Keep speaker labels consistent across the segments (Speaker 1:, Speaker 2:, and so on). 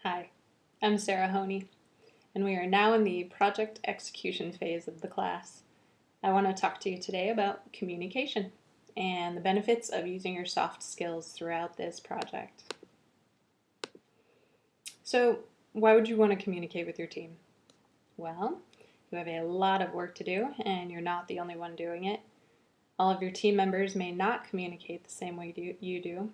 Speaker 1: Hi, I'm Sarah Honey, and we are now in the project execution phase of the class. I want to talk to you today about communication and the benefits of using your soft skills throughout this project. So, why would you want to communicate with your team? Well, you have a lot of work to do, and you're not the only one doing it. All of your team members may not communicate the same way you do,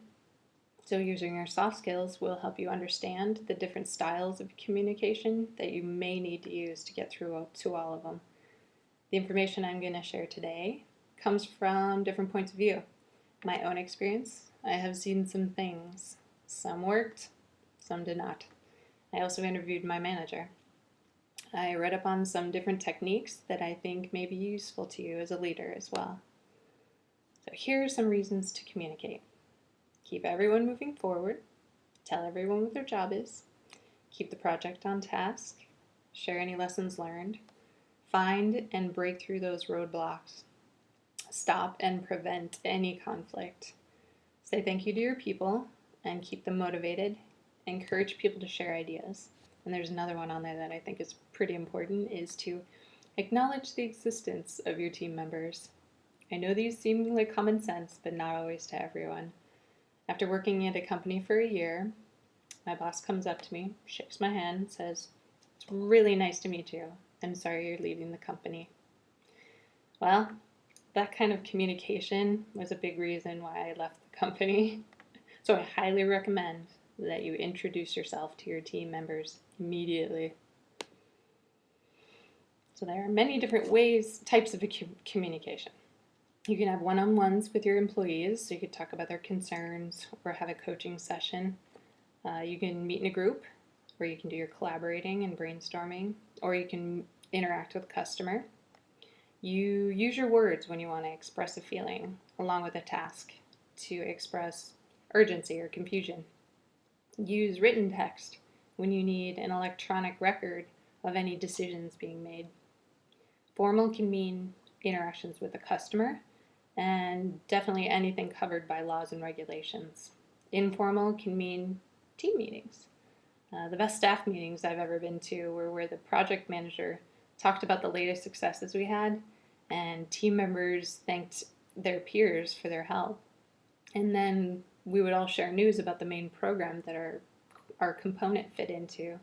Speaker 1: so using your soft skills will help you understand the different styles of communication that you may need to use to get through to all of them. The information I'm going to share today comes from different points of view. My own experience, I have seen some things. Some worked, some did not. I also interviewed my manager. I read up on some different techniques that I think may be useful to you as a leader as well. So here are some reasons to communicate. Keep everyone moving forward, tell everyone what their job is, keep the project on task, share any lessons learned, find and break through those roadblocks, stop and prevent any conflict, say thank you to your people and keep them motivated, encourage people to share ideas. And there's another one on there that I think is pretty important, is to acknowledge the existence of your team members. I know these seem like common sense, but not always to everyone. After working at a company for a year, my boss comes up to me, shakes my hand, and says, "It's really nice to meet you. I'm sorry you're leaving the company." Well, that kind of communication was a big reason why I left the company. So I highly recommend that you introduce yourself to your team members immediately. So there are many different types of communication. You can have one-on-ones with your employees, so you could talk about their concerns or have a coaching session. You can meet in a group where you can do your collaborating and brainstorming, or you can interact with the customer. You use your words when you want to express a feeling, along with a task to express urgency or confusion. Use written text when you need an electronic record of any decisions being made. Formal can mean interactions with the customer, and definitely anything covered by laws and regulations. Informal can mean team meetings. The best staff meetings I've ever been to were where the project manager talked about the latest successes we had, and team members thanked their peers for their help. And then we would all share news about the main program that our component fit into.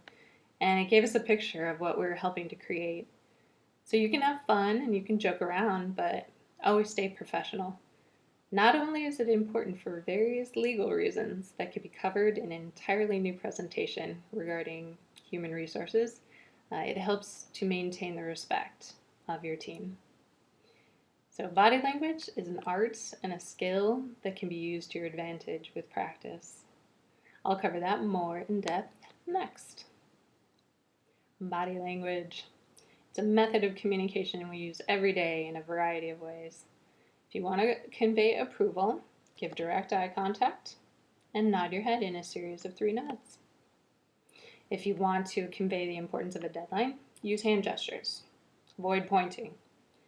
Speaker 1: And it gave us a picture of what we were helping to create. So you can have fun and you can joke around, but always stay professional. Not only is it important for various legal reasons that could be covered in an entirely new presentation regarding human resources, it helps to maintain the respect of your team. So body language is an art and a skill that can be used to your advantage with practice. I'll cover that more in depth next. Body language. It's a method of communication we use every day in a variety of ways. If you want to convey approval, give direct eye contact and nod your head in a series of 3 nods. If you want to convey the importance of a deadline, use hand gestures. Avoid pointing,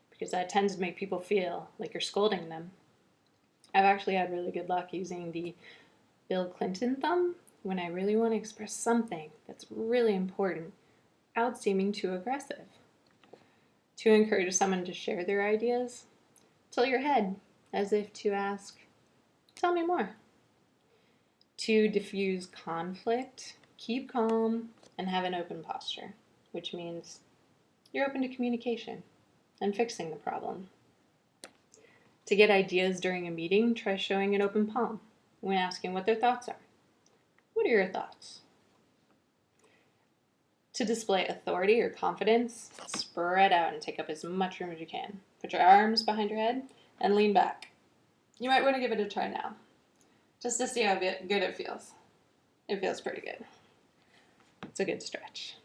Speaker 1: because that tends to make people feel like you're scolding them. I've actually had really good luck using the Bill Clinton thumb when I really want to express something that's really important without seeming too aggressive. To encourage someone to share their ideas, tilt your head as if to ask, "Tell me more." To diffuse conflict, keep calm and have an open posture, which means you're open to communication and fixing the problem. To get ideas during a meeting, try showing an open palm when asking what their thoughts are. What are your thoughts? To display authority or confidence, spread out and take up as much room as you can. Put your arms behind your head and lean back. You might want to give it a try now, just to see how good it feels. It feels pretty good. It's a good stretch.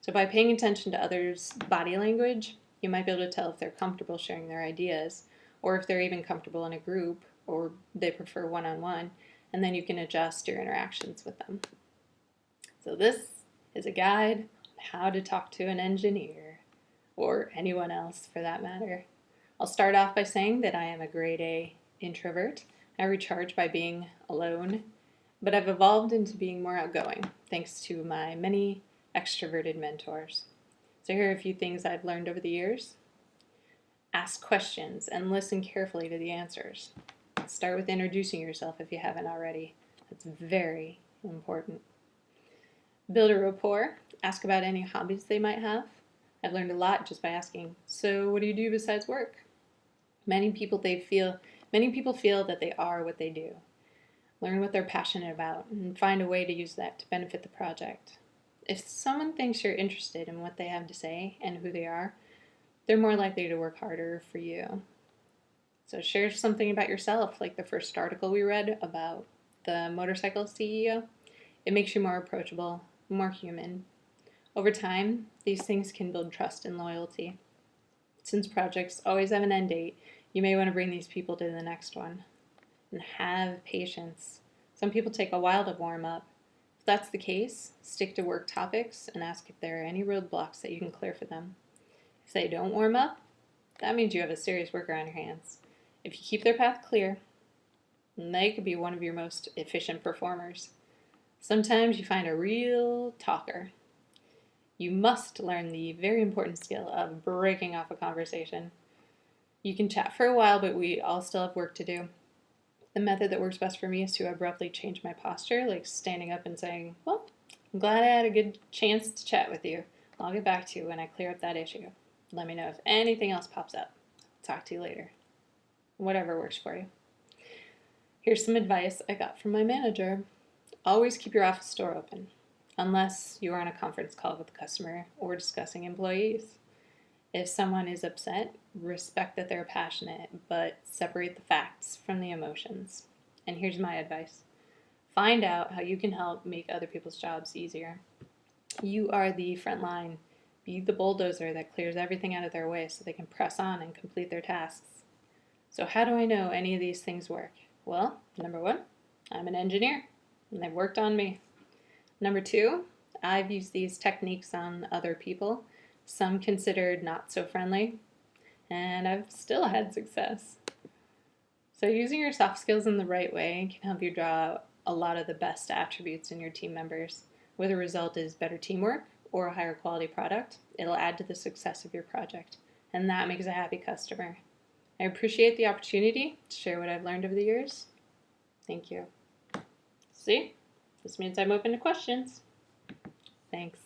Speaker 1: So by paying attention to others' body language, you might be able to tell if they're comfortable sharing their ideas, or if they're even comfortable in a group, or they prefer one-on-one, and then you can adjust your interactions with them. So this is a guide on how to talk to an engineer, or anyone else for that matter. I'll start off by saying that I am a grade A introvert. I recharge by being alone, but I've evolved into being more outgoing thanks to my many extroverted mentors. So here are a few things I've learned over the years. Ask questions and listen carefully to the answers. Start with introducing yourself if you haven't already. That's very important. Build a rapport. Ask about any hobbies they might have. I've learned a lot just by asking, so what do you do besides work? Many people feel that they are what they do. Learn what they're passionate about and find a way to use that to benefit the project. If someone thinks you're interested in what they have to say and who they are, they're more likely to work harder for you. So share something about yourself, like the first article we read about the motorcycle CEO. It makes you more approachable, more human. Over time, these things can build trust and loyalty. Since projects always have an end date, you may want to bring these people to the next one. And have patience. Some people take a while to warm up. If that's the case, stick to work topics and ask if there are any roadblocks that you can clear for them. If they don't warm up, that means you have a serious worker on your hands. If you keep their path clear, they could be one of your most efficient performers. Sometimes you find a real talker. You must learn the very important skill of breaking off a conversation. You can chat for a while, but we all still have work to do. The method that works best for me is to abruptly change my posture, like standing up and saying, well, I'm glad I had a good chance to chat with you. I'll get back to you when I clear up that issue. Let me know if anything else pops up. Talk to you later. Whatever works for you. Here's some advice I got from my manager. Always keep your office door open, unless you are on a conference call with a customer or discussing employees. If someone is upset, respect that they're passionate, but separate the facts from the emotions. And here's my advice. Find out how you can help make other people's jobs easier. You are the front line. Be the bulldozer that clears everything out of their way so they can press on and complete their tasks. So how do I know any of these things work? Well, number one, I'm an engineer, and they've worked on me. Number two, I've used these techniques on other people, some considered not so friendly, and I've still had success. So using your soft skills in the right way can help you draw out a lot of the best attributes in your team members. Whether the result is better teamwork or a higher quality product, it'll add to the success of your project, and that makes a happy customer. I appreciate the opportunity to share what I've learned over the years. Thank you. See? This means I'm open to questions. Thanks.